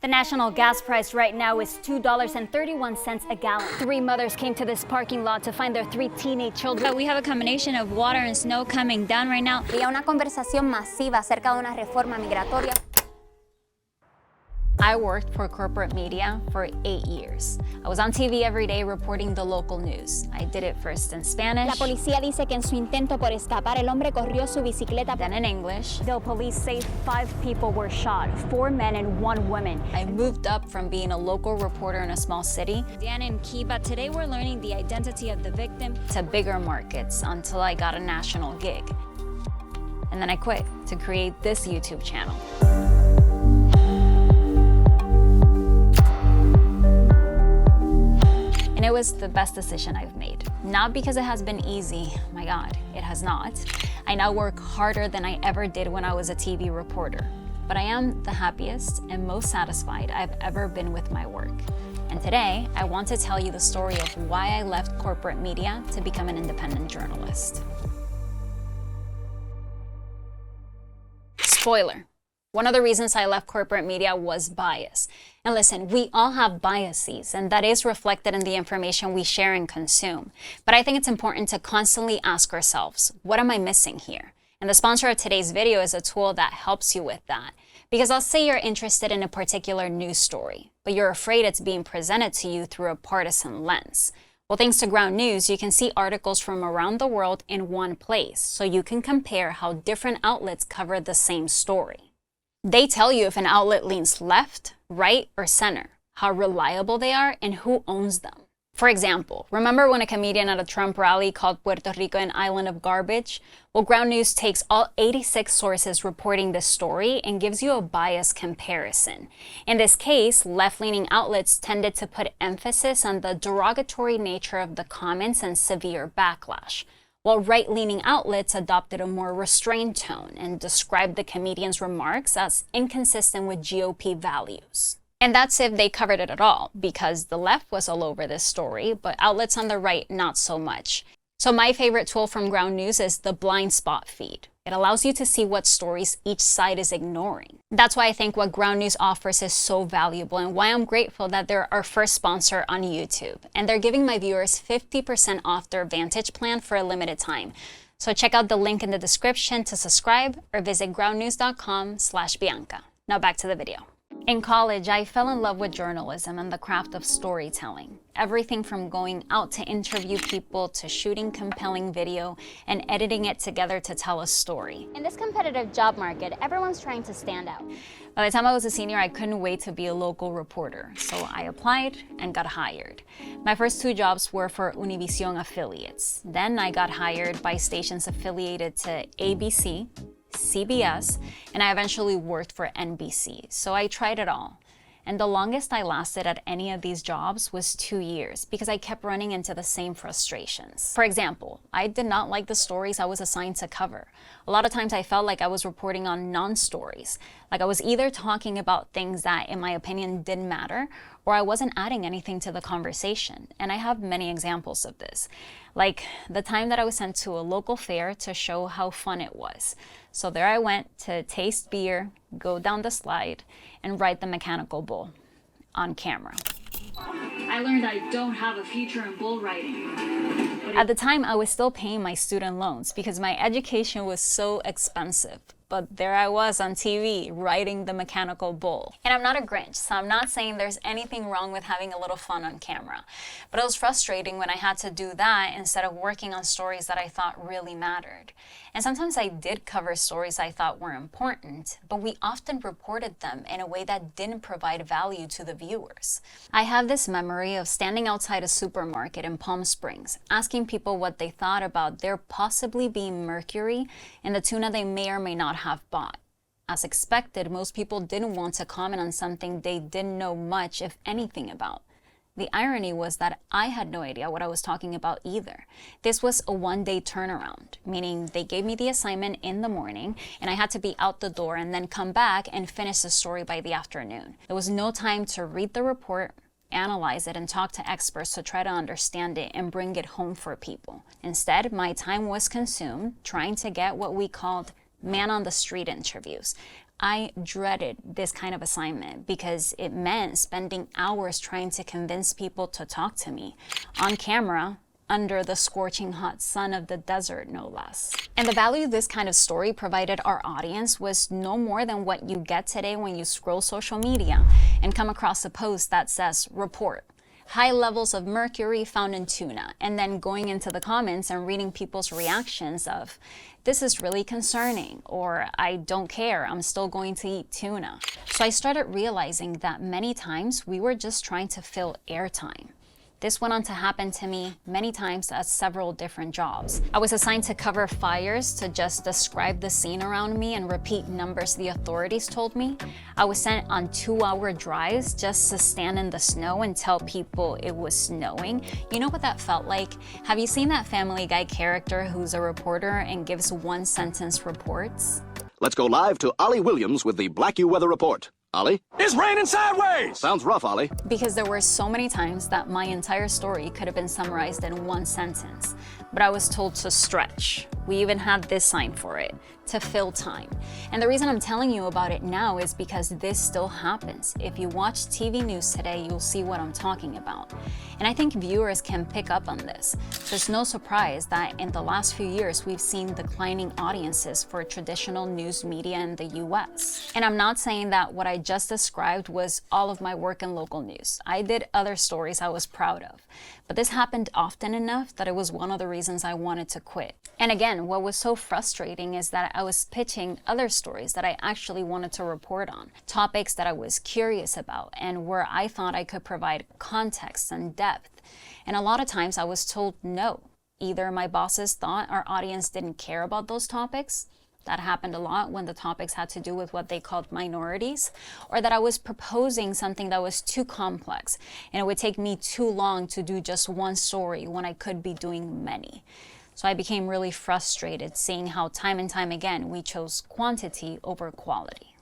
The national gas price right now is $2.31 a gallon. 3 mothers came to this parking lot to find their 3 teenage children. We have a combination of water and snow coming down right now. Había una conversación masiva acerca de una reforma migratoria. I worked for corporate media for 8 years. I was on TV every day reporting the local news. I did it first in Spanish. La policía dice que en su intento por escapar, el hombre corrió su bicicleta. Then in English. The police say 5 people were shot, 4 men and 1 woman. I moved up from being a local reporter in a small city Dan and Kiba, today we're learning the identity of the victim to bigger markets until I got a national gig. And then I quit to create this YouTube channel. And it was the best decision I've made. Not because it has been easy, my God, it has not. I now work harder than I ever did when I was a TV reporter. But I am the happiest and most satisfied I've ever been with my work. And today, I want to tell you the story of why I left corporate media to become an independent journalist. Spoiler. One of the reasons I left corporate media was bias. And listen, we all have biases, and that is reflected in the information we share and consume. But I think it's important to constantly ask ourselves, what am I missing here? And the sponsor of today's video is a tool that helps you with that. Because let's say you're interested in a particular news story, but you're afraid it's being presented to you through a partisan lens. Well, thanks to Ground News, you can see articles from around the world in one place, so you can compare how different outlets cover the same story. They tell you if an outlet leans left, right, or center, how reliable they are, and who owns them. For example, remember when a comedian at a Trump rally called Puerto Rico an island of garbage? Well, Ground News takes all 86 sources reporting this story and gives you a biased comparison. In this case, left-leaning outlets tended to put emphasis on the derogatory nature of the comments and severe backlash, while right-leaning outlets adopted a more restrained tone and described the comedian's remarks as inconsistent with GOP values. And that's if they covered it at all, because the left was all over this story, but outlets on the right not so much. So my favorite tool from Ground News is the blind spot feed. It allows you to see what stories each side is ignoring. That's why I think what Ground News offers is so valuable and why I'm grateful that they're our first sponsor on YouTube. And they're giving my viewers 50% off their Vantage plan for a limited time. So check out the link in the description to subscribe or visit groundnews.com/Bianca. Now back to the video. In college, I fell in love with journalism and the craft of storytelling. Everything from going out to interview people to shooting compelling video and editing it together to tell a story. In this competitive job market, everyone's trying to stand out. By the time I was a senior, I couldn't wait to be a local reporter, so I applied and got hired. My first 2 jobs were for Univision affiliates. Then I got hired by stations affiliated to ABC, CBS, and I eventually worked for NBC, so I tried it all. And the longest I lasted at any of these jobs was 2 years because I kept running into the same frustrations. For example, I did not like the stories I was assigned to cover. A lot of times I felt like I was reporting on non-stories, like I was either talking about things that, in my opinion, didn't matter, or I wasn't adding anything to the conversation. And I have many examples of this, like the time that I was sent to a local fair to show how fun it was. So there I went to taste beer, go down the slide, and ride the mechanical bull on camera. I learned I don't have a future in bull riding. At the time, I was still paying my student loans because my education was so expensive. But there I was on TV, riding the mechanical bull. And I'm not a Grinch, so I'm not saying there's anything wrong with having a little fun on camera. But it was frustrating when I had to do that instead of working on stories that I thought really mattered. And sometimes I did cover stories I thought were important, but we often reported them in a way that didn't provide value to the viewers. I have this memory of standing outside a supermarket in Palm Springs, asking people what they thought about there possibly being mercury in the tuna they may or may not have bought. As expected, most people didn't want to comment on something they didn't know much, if anything, about. The irony was that I had no idea what I was talking about either. This was a one-day turnaround, meaning they gave me the assignment in the morning and I had to be out the door and then come back and finish the story by the afternoon. There was no time to read the report, analyze it, and talk to experts to try to understand it and bring it home for people. Instead, my time was consumed trying to get what we called man on the street interviews. I dreaded this kind of assignment because it meant spending hours trying to convince people to talk to me on camera under the scorching hot sun of the desert, no less. And the value this kind of story provided our audience was no more than what you get today when you scroll social media and come across a post that says, report, high levels of mercury found in tuna, and then going into the comments and reading people's reactions of, this is really concerning, or I don't care, I'm still going to eat tuna. So I started realizing that many times we were just trying to fill airtime. This went on to happen to me many times at several different jobs. I was assigned to cover fires to just describe the scene around me and repeat numbers the authorities told me. I was sent on 2-hour drives just to stand in the snow and tell people it was snowing. You know what that felt like? Have you seen that Family Guy character who's a reporter and gives one-sentence reports? Let's go live to Ollie Williams with the Black U Weather Report. Ollie? It's raining sideways! Sounds rough, Ollie. Because there were so many times that my entire story could have been summarized in one sentence, but I was told to stretch. We even had this sign for it, to fill time. And the reason I'm telling you about it now is because this still happens. If you watch TV news today, you'll see what I'm talking about. And I think viewers can pick up on this. There's no surprise that in the last few years, we've seen declining audiences for traditional news media in the US. And I'm not saying that what I just described was all of my work in local news. I did other stories I was proud of. But this happened often enough that it was one of the reasons I wanted to quit. And again, what was so frustrating is that I was pitching other stories that I actually wanted to report on, topics that I was curious about and where I thought I could provide context and depth. And a lot of times I was told no. Either my bosses thought our audience didn't care about those topics. That happened a lot when the topics had to do with what they called minorities, or that I was proposing something that was too complex and it would take me too long to do just one story when I could be doing many. So I became really frustrated seeing how time and time again we chose quantity over quality.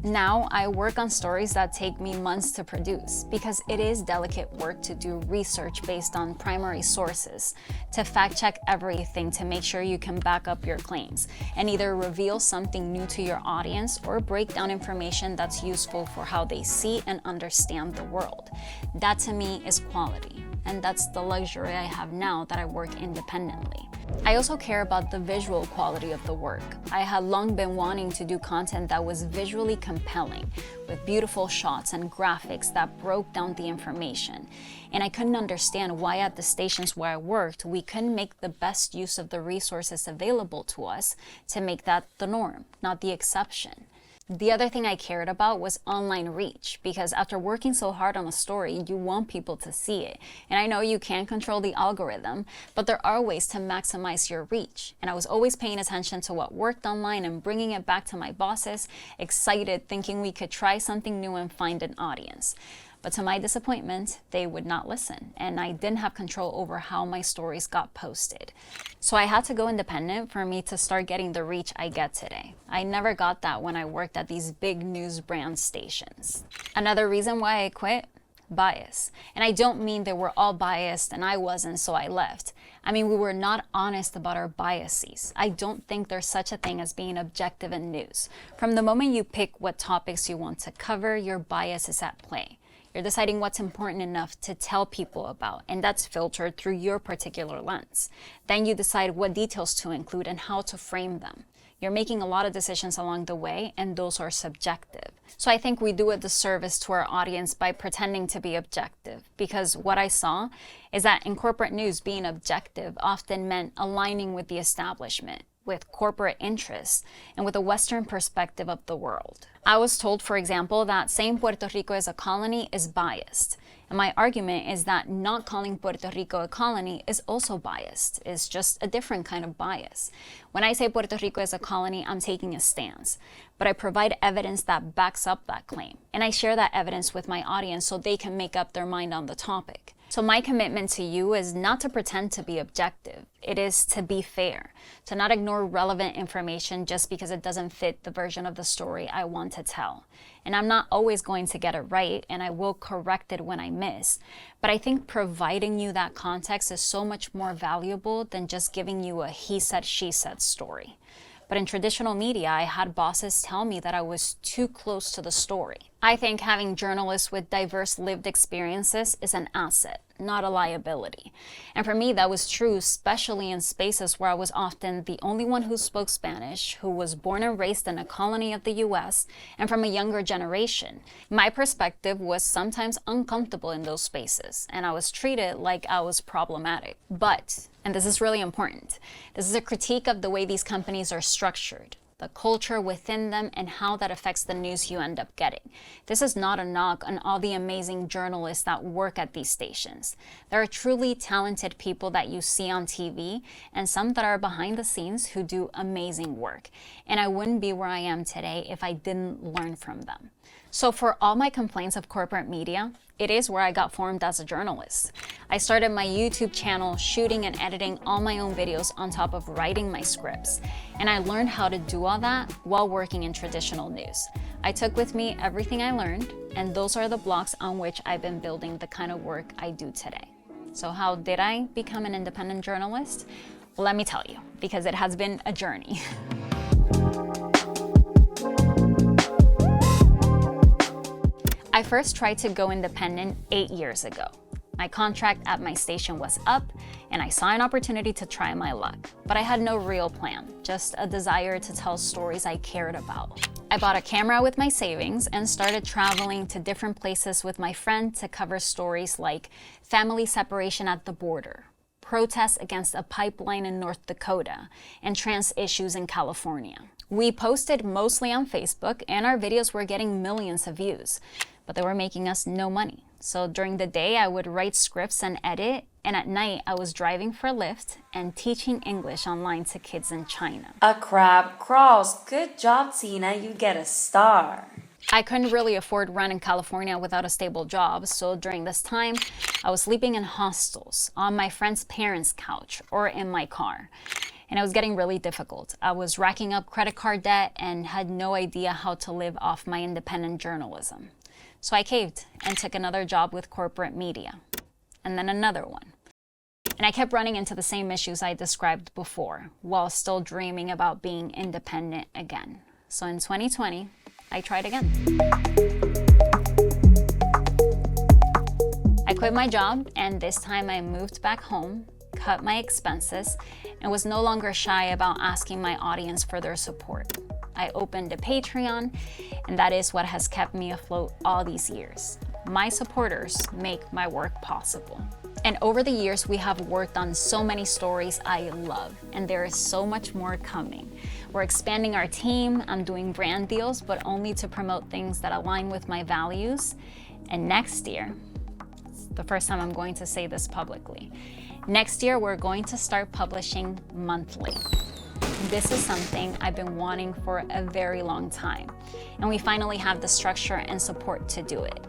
Now I work on stories that take me months to produce because it is delicate work to do research based on primary sources, to fact check everything to make sure you can back up your claims and either reveal something new to your audience or break down information that's useful for how they see and understand the world. That to me is quality, and that's the luxury I have now that I work independently. I also care about the visual quality of the work. I had long been wanting to do content that was visually compelling, with beautiful shots and graphics that broke down the information. And I couldn't understand why at the stations where I worked, we couldn't make the best use of the resources available to us to make that the norm, not the exception. The other thing I cared about was online reach, because after working so hard on a story, you want people to see it. And I know you can't control the algorithm, but there are ways to maximize your reach. And I was always paying attention to what worked online and bringing it back to my bosses, excited, thinking we could try something new and find an audience. But to my disappointment, they would not listen, and I didn't have control over how my stories got posted. So I had to go independent for me to start getting the reach I get today. I never got that when I worked at these big news brand stations. Another reason why I quit? Bias. And I don't mean they were all biased and I wasn't, so I left. I mean, we were not honest about our biases. I don't think there's such a thing as being objective in news. From the moment you pick what topics you want to cover, your bias is at play. You're deciding what's important enough to tell people about, and that's filtered through your particular lens. Then you decide what details to include and how to frame them. You're making a lot of decisions along the way, and those are subjective. So I think we do a disservice to our audience by pretending to be objective, because what I saw is that in corporate news, being objective often meant aligning with the establishment, with corporate interests, and with a Western perspective of the world. I was told, for example, that saying Puerto Rico is a colony is biased. And my argument is that not calling Puerto Rico a colony is also biased. It's just a different kind of bias. When I say Puerto Rico is a colony, I'm taking a stance. But I provide evidence that backs up that claim. And I share that evidence with my audience so they can make up their mind on the topic. So my commitment to you is not to pretend to be objective. It is to be fair, to not ignore relevant information just because it doesn't fit the version of the story I want to tell. And I'm not always going to get it right, and I will correct it when I miss. But I think providing you that context is so much more valuable than just giving you a he said, she said story. But in traditional media, I had bosses tell me that I was too close to the story. I think having journalists with diverse lived experiences is an asset, not a liability. And for me, that was true, especially in spaces where I was often the only one who spoke Spanish, who was born and raised in a colony of the US, and from a younger generation. My perspective was sometimes uncomfortable in those spaces, and I was treated like I was problematic. But, and this is really important, this is a critique of the way these companies are structured, the culture within them, and how that affects the news you end up getting. This is not a knock on all the amazing journalists that work at these stations. There are truly talented people that you see on TV, and some that are behind the scenes who do amazing work. And I wouldn't be where I am today if I didn't learn from them. So for all my complaints of corporate media, it is where I got formed as a journalist. I started my YouTube channel shooting and editing all my own videos on top of writing my scripts. And I learned how to do all that while working in traditional news. I took with me everything I learned, and those are the blocks on which I've been building the kind of work I do today. So how did I become an independent journalist? Well, let me tell you, because it has been a journey. I first tried to go independent 8 years ago. My contract at my station was up, and I saw an opportunity to try my luck. But I had no real plan, just a desire to tell stories I cared about. I bought a camera with my savings and started traveling to different places with my friend to cover stories like family separation at the border, protests against a pipeline in North Dakota, and trans issues in California. We posted mostly on Facebook, and our videos were getting millions of views, but they were making us no money. So during the day, I would write scripts and edit, and at night, I was driving for Lyft and teaching English online to kids in China. A crab crawls. Good job, Tina. You get a star. I couldn't really afford rent in California without a stable job, so during this time, I was sleeping in hostels, on my friend's parents' couch, or in my car. And it was getting really difficult. I was racking up credit card debt and had no idea how to live off my independent journalism. So I caved and took another job with corporate media, and then another one. And I kept running into the same issues I described before, while still dreaming about being independent again. So in 2020, I tried again. I quit my job, and this time I moved back home, cut my expenses, and was no longer shy about asking my audience for their support. I opened a Patreon, and that is what has kept me afloat all these years. My supporters make my work possible. And over the years, we have worked on so many stories I love, and there is so much more coming. We're expanding our team, I'm doing brand deals, but only to promote things that align with my values. And next year, it's the first time I'm going to say this publicly, next year we're going to start publishing monthly. This is something I've been wanting for a very long time, and we finally have the structure and support to do it.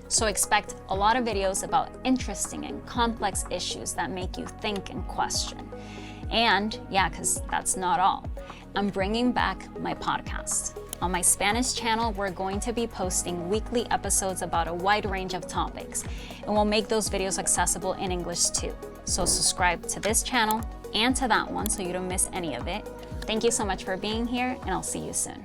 So expect a lot of videos about interesting and complex issues that make you think and question. And yeah, because that's not all, I'm bringing back my podcast. On my Spanish channel, we're going to be posting weekly episodes about a wide range of topics, and we'll make those videos accessible in English too. So subscribe to this channel and to that one so you don't miss any of it. Thank you so much for being here, and I'll see you soon.